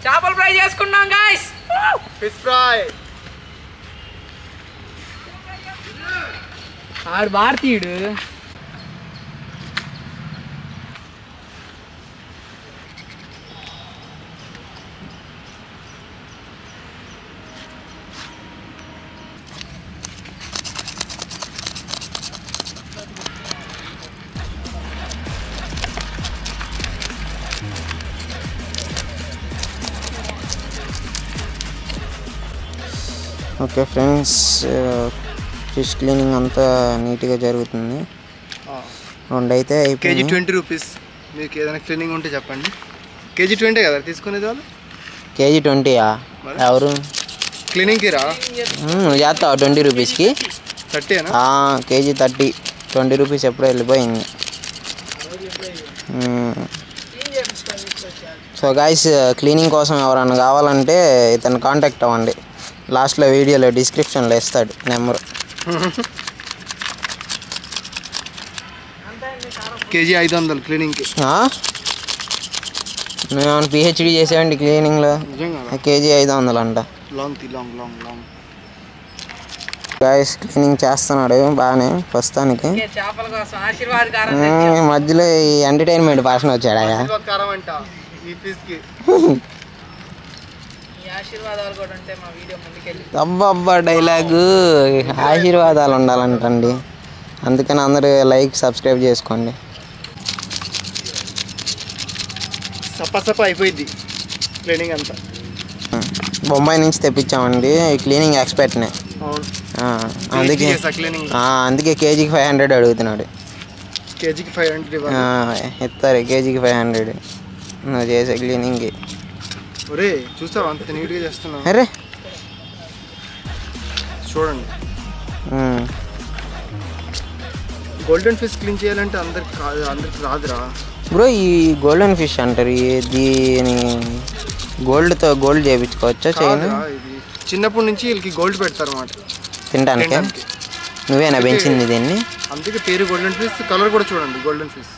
చేపలు ఫ్రై చేసుకున్నాం guys. Fish fry. ఆడు భారతీయుడు. ఓకే ఫ్రెండ్స్, ఫిష్ క్లీనింగ్ అంతా నీట్గా జరుగుతుంది. 2 అయితే కేజీ 20 రూపీస్. మీకు ఏదైనా క్లీనింగ్ ఉంటే చెప్పండి. కేజీ 20 కదా తీసుకునేది వాళ్ళు? కేజీ 20యా? ఎవరు క్లీనింగ్కి రా? నువ్వు చేస్తావా 20 రూపీస్కి? 30 కేజీ 30. 20 రూపీస్ ఎప్పుడో వెళ్ళిపోయింది. సో గాయ్స్, క్లీనింగ్ కోసం ఎవరైనా కావాలంటే ఇతను కాంటాక్ట్ అవ్వండి. లాస్ట్లో వీడియోలో డిస్క్రిప్షన్లో ఇస్తాడు నెంబరు. కేజీ 500 క్లీనింగ్కి. మేము పిహెచ్డి చేసామండి క్లీనింగ్లో. కేజీ 500 అంట. గాయ్స్, క్లీనింగ్ చేస్తున్నాడు బాగానే ప్రస్తుతానికి. మధ్యలో ఈ ఎంటర్టైన్మెంట్ భాషణ వచ్చాడా? అబ్బా డైలాగు ఆశీర్వాదాలు ఉండాలంటండి. అందుకని అందరూ లైక్ సబ్స్క్రైబ్ చేసుకోండి. సప్ప అయిపోయింది క్లీనింగ్ అంతా. బొంబాయి నుంచి తెప్పించామండి క్లీనింగ్ ఎక్స్పర్ట్ని. అందుకే కేజీకి 500 అడుగుతున్నాడు. కేజీకి 500 ఇస్తారు. కేజీకి 500 నువ్వు చేసే క్లీనింగ్కి. ఒరే చూస్తావా అంత నీట్గా చేస్తున్నావు? అరే చూడండి, గోల్డెన్ ఫిష్ క్లీన్ చేయాలంటే అందరికి రాదురా బ్రో. ఈ గోల్డెన్ ఫిష్ అంటారు, దీని గోల్డ్తో గోల్డ్ చేయించుకోవచ్చా? చైన్ చిన్నప్పటి నుంచి వీళ్ళకి గోల్డ్ పెడతారు అన్నమాట తినడానికి. నువ్వేనా పెంచింది దీన్ని? అందుకే పేరు గోల్డెన్ ఫిష్. కలర్ కూడా చూడండి, గోల్డెన్ ఫిష్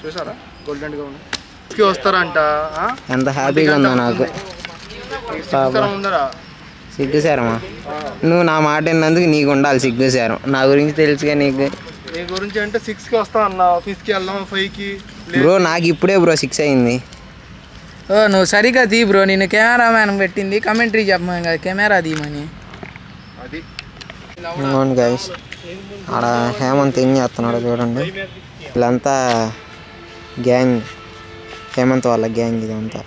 చూసారా? గోల్డెన్గా ఉంది. వస్తారంట. ఎంత హ్యాపీగా ఉందో నాకు. సిగ్గుసారమ్మా, నువ్వు నా మాట విన్నందుకు నీకు ఉండాలి సిగ్గుసారం. నా గురించి తెలుసుగా నీకు. నీ గురించి అంటే 6కి వస్తా అన్న, 5కి వెళ్దాం 5కి. బ్రో నాకు ఇప్పుడే బ్రో 6 అయింది. నువ్వు సరిగా తీ బ్రో. నేను కెమెరామ్యాన్ పెట్టింది కమెంటరీ చెప్పమని కదా, కెమెరా తీయమని. అది అవును గాయ్స్, ఆడ హేమంత్ ఏం చేస్తున్నాడు చూడండి. వీళ్ళంతా గ్యాంగ్, హేమంత్ వాళ్ళ గ్యాంగ్ ఇదంతా.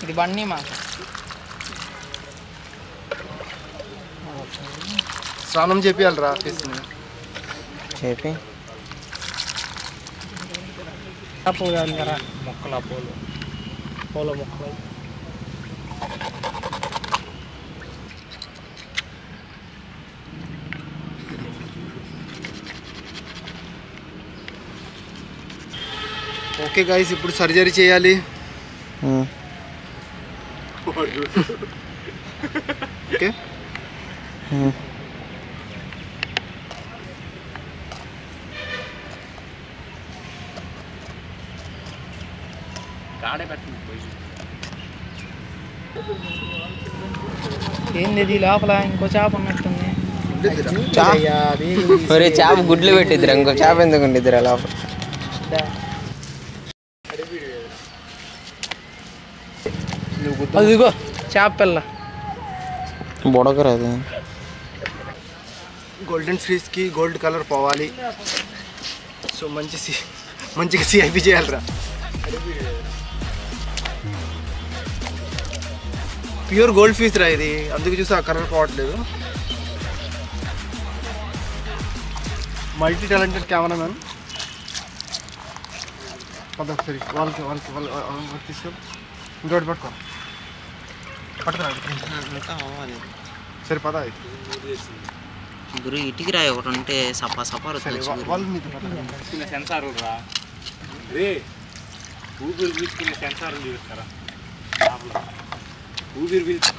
ఇది బండి మా స్నానం చేపియాలరా ఫిష్ని. చెప్పి మొక్కల పూల మొక్కలు. ఓకే గాయ్స్, ఇప్పుడు సర్జరీ చేయాలి. ఓకే ఏంది లోపల ఇంకో చేప ఉన్నట్టుంది. చేప గుడ్లు పెట్టిద్దిరా, ఇంకో చేప ఎందుకు ఉండిద్దిరా లోపల? అదిగో చేప పిల్ల బుడకరాదు. గోల్డెన్ ఫిష్కి గోల్డ్ కలర్ పోవాలి. సో మంచిగా సిఐపి చేయాలిరా. ప్యూర్ గోల్డ్ ఫిష్ రా ఇది, అందుకు చూసి ఆ కలర్ పోవట్లేదు. Multi talented cameraman. ఒకసారి వాళ్ళకి తీసుకో, ఇంకోటి పట్టుకురా. సరే పద. గురు ఇటుకి రాయి ఒకటి ఉంటే సపా సెన్సార్ రా, ఊపిరి పీల్చుకునే సెన్సార్ చూపిస్తారా? ఊపిరి పీల్చు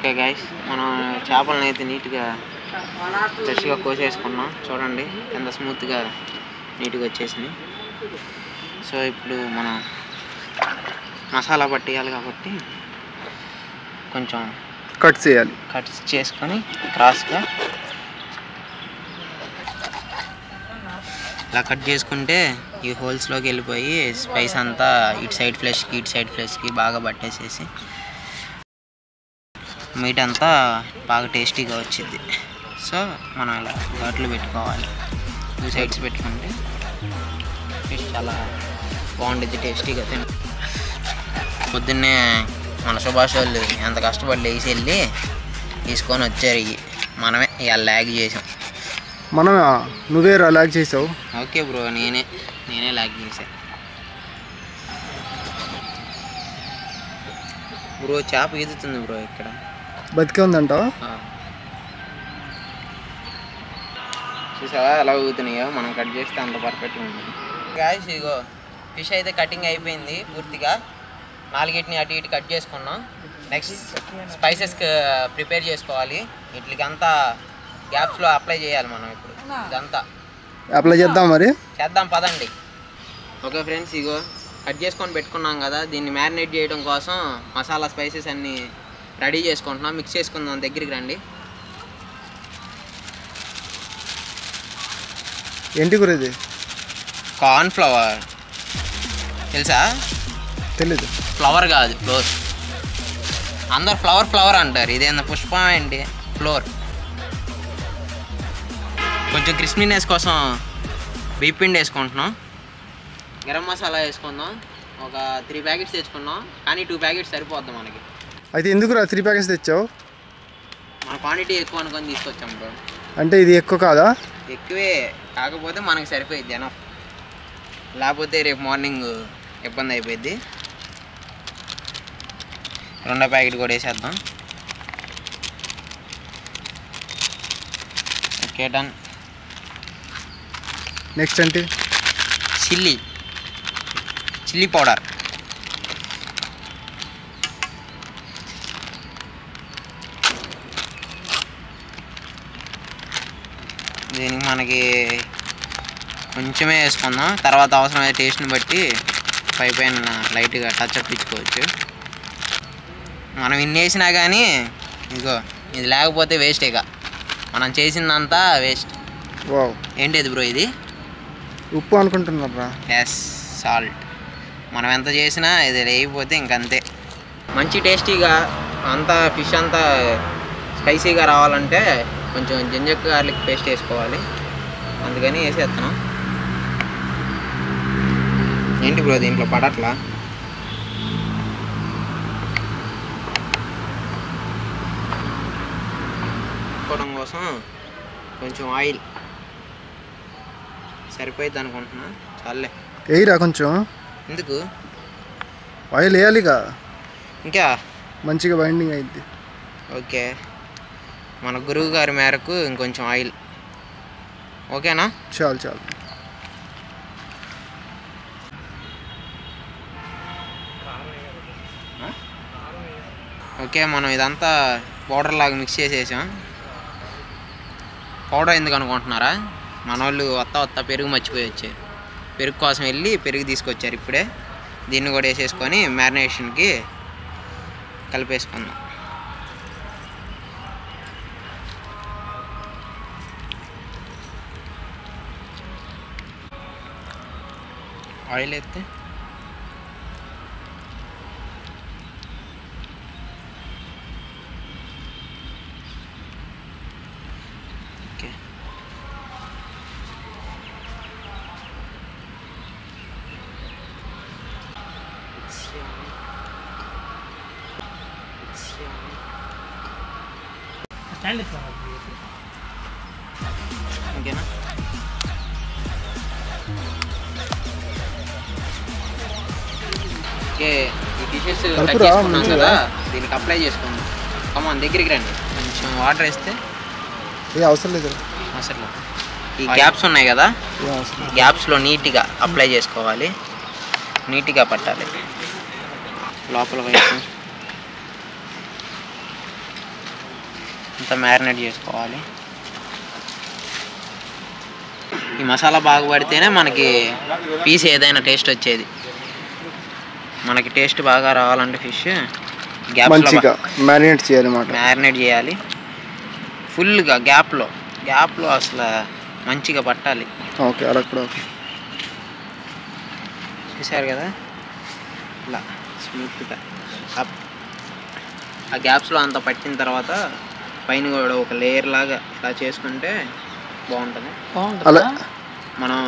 ఓకే గైస్, మనం చేపలను అయితే నీట్గా ఫ్రెష్గా కోసేసుకున్నాం. చూడండి ఎంత స్మూత్గా నీట్గా వచ్చేసింది. సో ఇప్పుడు మనం మసాలా పట్టేయాలి కాబట్టి కొంచెం కట్ చేయాలి. కట్ చేసుకొని క్రాస్గా ఇలా కట్ చేసుకుంటే ఈ హోల్స్లోకి వెళ్ళిపోయి స్పైస్ అంతా ఇటు సైడ్ ఫ్లెష్కి బాగా పట్టేసేసి మీట్ అంతా బాగా టేస్టీగా వచ్చింది. సో మనం ఇలా ఘాట్లు పెట్టుకోవాలి. 2 సైడ్స్ పెట్టుకుంటే ఫిష్ చాలా బాగుంటుంది, టేస్టీగా తిన. పొద్దున్నే మన సుభాష్ వాళ్ళు ఎంత కష్టపడి లేచి వెళ్ళి తీసుకొని వచ్చారు. ఇవి మనమే ఇవాళ ల్యాగ్ చేసాం. మనమే? నువ్వే ల్యాగ్ చేసావు. ఓకే బ్రో, నేనే ల్యాగ్ చేశాను బ్రో. చేప ఈదుతుంది బ్రో ఇక్కడ. బతికే ఉందంటావా? చూసావా ఎలా ఊగుతున్నాయో, మనం కట్ చేస్తే అంత పర్ఫెక్ట్గా ఉంటుంది. గాయ్స్ ఇగో ఫిష్ అయితే కటింగ్ అయిపోయింది పూర్తిగా. 4 అటు ఇటు కట్ చేసుకున్నాం. నెక్స్ట్ స్పైసెస్ ప్రిపేర్ చేసుకోవాలి. వీటికి అంతా గ్యాప్స్లో అప్లై చేయాలి మనం. ఇప్పుడు ఇదంతా అప్లై చేద్దాం, మరి చేద్దాం పదండి. ఓకే ఫ్రెండ్స్, ఇగో కట్ చేసుకొని పెట్టుకున్నాం కదా, దీన్ని మ్యారినేట్ చేయడం కోసం మసాలా స్పైసెస్ అన్నీ రెడీ చేసుకుంటున్నాం. మిక్స్ చేసుకుందాం, దగ్గరికి రండి. ఏంటి గురు ఇది? కార్న్ ఫ్లవర్ తెలుసా? తెలీదు. ఫ్లవర్ కాదు, ఫ్లోర్. అందరు ఫ్లవర్ అంటారు, ఇదేంత పుష్పం ఏంటి? ఫ్లోర్. కొంచెం క్రిస్పీనెస్ కోసం బీపిండి వేసుకుంటున్నాం. గరం మసాలా వేసుకుందాం. ఒక 3 ప్యాకెట్స్ తెచ్చుకున్నాం, కానీ 2 ప్యాకెట్స్ సరిపోద్దాం మనకి. అయితే ఎందుకు 3 ప్యాకెట్స్ తెచ్చావు? మన క్వాంటిటీ ఎక్కువ అనుకొని తీసుకొచ్చాం బ్రో. అంటే ఇది ఎక్కువ కాదా? ఎక్కువే, కాకపోతే మనకి సరిపోయిద్ది ఎనఫ్. లేకపోతే రేపు మార్నింగ్ ఇబ్బంది అయిపోయింది. 2వ ప్యాకెట్ కూడా వేసేద్దాం. Okay done. నెక్స్ట్ అంటే చిల్లీ పౌడర్. దీనికి మనకి కొంచెమే వేసుకుందాం, తర్వాత అవసరమైన టేస్ట్ని బట్టి పైన లైట్గా టచ్ అప్ ఇచ్చుకోవచ్చు. మనం ఇన్ని వేసినా కానీ ఇదిగో ఇది లేకపోతే వేస్ట్. ఇక మనం చేసిందంతా వేస్ట్. వావ్, ఏంటిది బ్రో ఇది? ఉప్పు అనుకుంటున్నారా? Yes, salt. మనం ఎంత చేసినా ఇది లేకపోతే ఇంకంతే. మంచి టేస్టీగా అంతా ఫిష్ అంతా స్పైసీగా రావాలంటే కొంచెం జింజర్ గార్లిక్ పేస్ట్ వేసుకోవాలి. అందుకని వేసేస్తున్నాం. ఏంటి బ్రో దీంట్లో పడట్లా? వేసుకోవడం కోసం కొంచెం ఆయిల్ సరిపోయిద్ది అనుకుంటున్నా. చాలే, వేయరా కొంచెం. ఎందుకు? ఆయిల్ వేయాలిగా, ఇంకా మంచిగా బైండింగ్ అయింది. ఓకే, మన గురువు గారి మేరకు ఇంకొంచెం ఆయిల్. ఓకేనా? చాలు. ఓకే, మనం ఇదంతా పౌడర్ లాగా మిక్స్ చేసేసాం. పౌడర్ ఎందుకు అనుకుంటున్నారా? మన వాళ్ళు వత్త పెరుగు మర్చిపోయి వచ్చారు. పెరుగు కోసం వెళ్ళి పెరుగు తీసుకొచ్చారు ఇప్పుడే. దీన్ని కూడా వేసేసుకొని మ్యారినేషన్కి కలిపేసుకుందాం. ఆయిల్ ఎత్తే ఓకే. ఓకేనా? ఓకే, ఈ డిషెస్ కట్ చేసుకున్నాం కదా, దీనికి అప్లై చేసుకుందాం. కమాన్ దగ్గరికి రండి. కొంచెం వాటర్ వేస్తే అవసరం లేదు. అసలు ఈ గ్యాప్స్ ఉన్నాయి కదా, గ్యాప్స్లో నీట్గా అప్లై చేసుకోవాలి. నీట్గా పట్టాలి లోపల వైపు. అంతా మ్యారినేట్ చేసుకోవాలి. ఈ మసాలా బాగా పడితేనే మనకి పీస్ ఏదైనా టేస్ట్ వచ్చేది. మనకి టేస్ట్ బాగా రావాలంటే ఫిష్ మంచిగా మ్యారినేట్ చేయాలి ఫుల్గా గ్యాప్లో అసలు మంచిగా పట్టాలి. ఓకే, అలా కూడా ఓకే. చూసారు కదా ఇలా స్మూత్గా ఆ గ్యాప్స్లో అంత పట్టిన తర్వాత పైన కూడా ఒక లేయర్ లాగా ఇలా చేసుకుంటే బాగుంటుంది. అలా మనం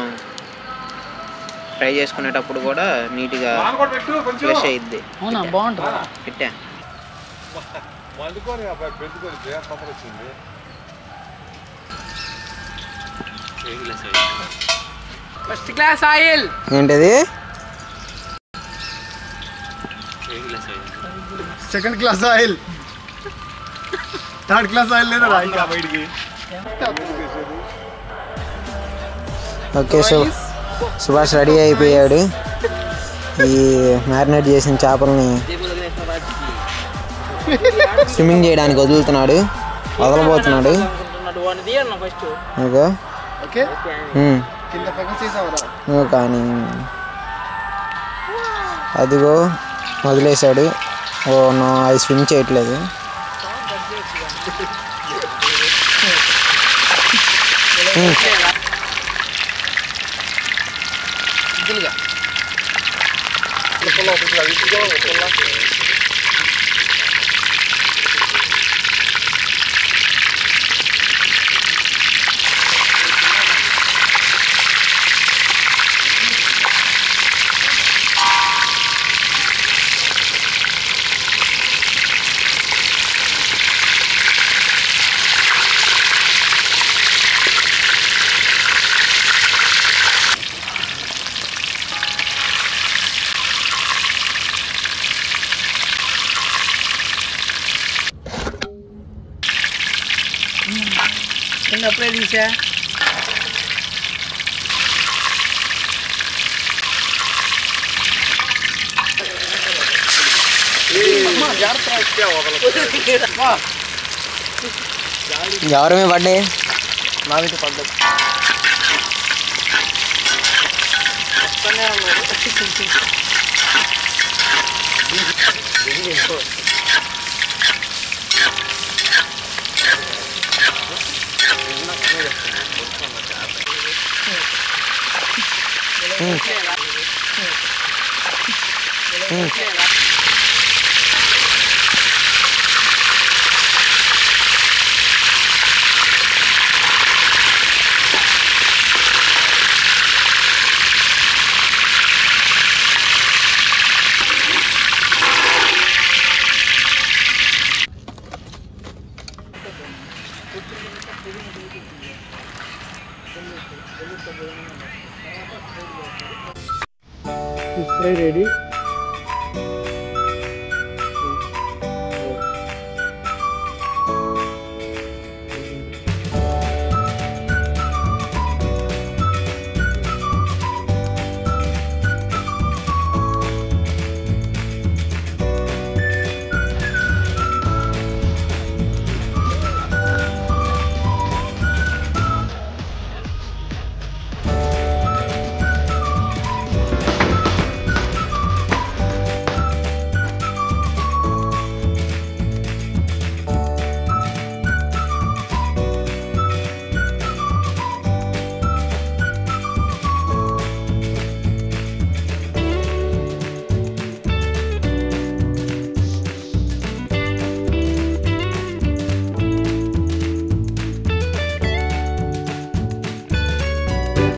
ఫ్రై చేసుకునేటప్పుడు కూడా నీట్గా ఫ్రెష్ అయ్యిద్ది. బాగుంటుంది. పెట్టా ఫస్ట్ క్లాస్ ఆయిల్. ఏంటది? Second class oil, third class oil లేదా ఇంకా బయటికి. ఓకే, సో సుభాష్ రెడీ అయిపోయాడు. ఈ మ్యారినేట్ చేసిన చేపలని స్విమ్మింగ్ చేయడానికి వదలబోతున్నాడు. కానీ అదిగో వదిలేశాడు. ఓ నో, అది స్విమ్ చేయట్లేదు. అప్పుడే తీసా. ఎవరి పడ్డాయి? నాకైతే పడ్డది.